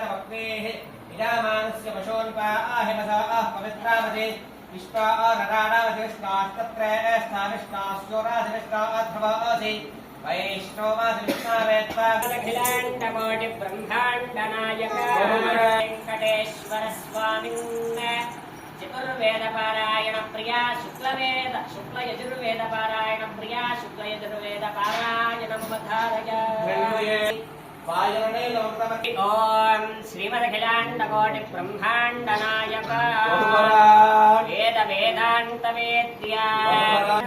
जातवक्वेः इदामानस्य पशोन्पाहिमसाः पवित्रावति विश्वा नराणावति विष्णास्तत्र स्थाविष्णास्योराधिविष्णाध्रुवासि वैष्णवासि विष्णावेत्ताखिलाण्डकोटि ब्रह्माण्डनायक वेङ्कटेश्वर स्वामिन् चतुर्वेद पारायण प्रिया शुक्ल यजुर्वेद पारायण प्रिया शुक्ल यजुर्वेद पारायणं वधारय ओम श्रीमदखिलाण्डकोटि ब्रह्माण्ड नायक वेद वेदांत वेद्या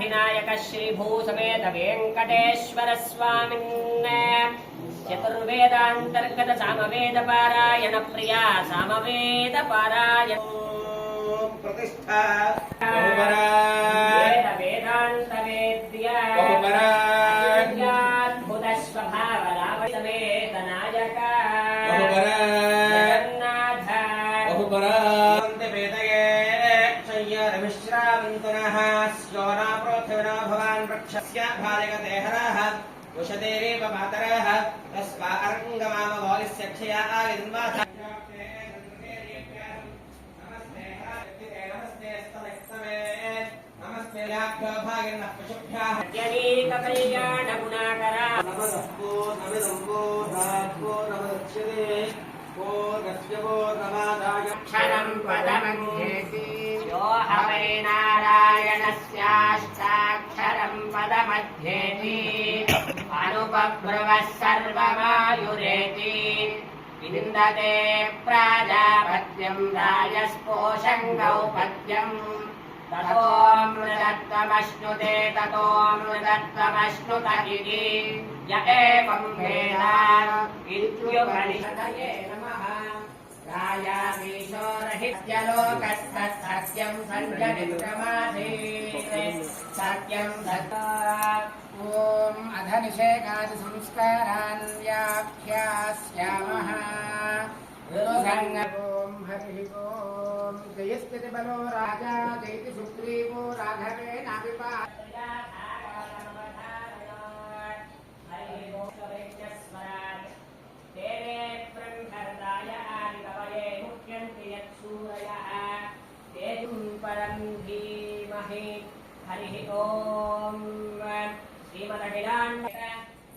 विनायक श्री भू समेत वेंकटेश्वर स्वामिन् चतुर्वेदांतर्गत सामवेद पारायण प्रिया सामवेद पारायण प्रतिष्ठा वेद वेदांत वेद्या अद्भुत स्वभाव समेत नायक जगन्नाथ विश्रावन्तुनः स्योना पृथिविनो भवान् वृक्षस्य भाजगते हरः उषतेरेव मातरः तस्मा अर्ङ्गमाम गौलिस्य क्षया आविर्माथ नमस्ते याभ्यो भागिनः पशुभ्यः अत्यनेक कल्याण गुणाकरा नमस्को नमो धात्को नमस्ते को नस्यवो नमादाय क्षरं पदमध्येति यो हवै नारायणस्याष्टाक्षरं पदमध्येति अनुपब्रवः सर्वमायुरेति विन्दते प्राजापत्यं राजस्पोषं गौपत्यम् ततोऽमृतत्वमश्नुते ततोऽमृतत्वमश्नुत इति य एवं वेद इत्युपनिषदये नमः रायामीशो रहित्यलोकस्तत्सत्यं सञ्जनिक्रमाधीत् सत्यं दत्ता ॐ अधनिषेकादि संस्कारान् व्याख्यास्यामः ॐ हरिः ॐ जयस्थिति बलो राजा जयति सुग्रीवो राघवेनाभिपा तेरे ब्रह्महृदाय आदिकवये मुह्यन्ति यत्सूरयः तेजुं परं धीमहि हरिः ॐ श्रीमदखिलाण्ड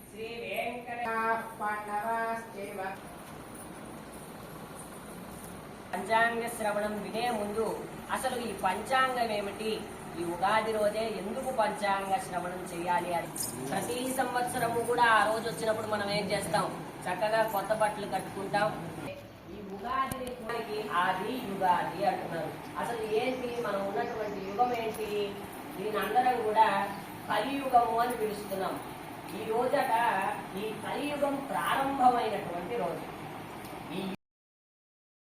श्रीवेङ्कटाः पाण्डवाश्चैव పంచాంగ శ్రవణం వినే ముందు అసలు ఈ పంచాంగం ఏమిటి, ఈ ఉగాది రోజే ఎందుకు పంచాంగ శ్రవణం చేయాలి అని ప్రతి సంవత్సరము కూడా ఆ రోజు వచ్చినప్పుడు మనం ఏం చేస్తాం, చక్కగా కొత్త బట్టలు కట్టుకుంటాం. ఈ ఉగాది ఆది యుగాది అంటున్నారు. అసలు ఏంటి, మనం ఉన్నటువంటి యుగం ఏంటి, దీని అందరం కూడా కలియుగము అని పిలుస్తున్నాం. ఈ రోజట ఈ కలియుగం ప్రారంభమైనటువంటి రోజు.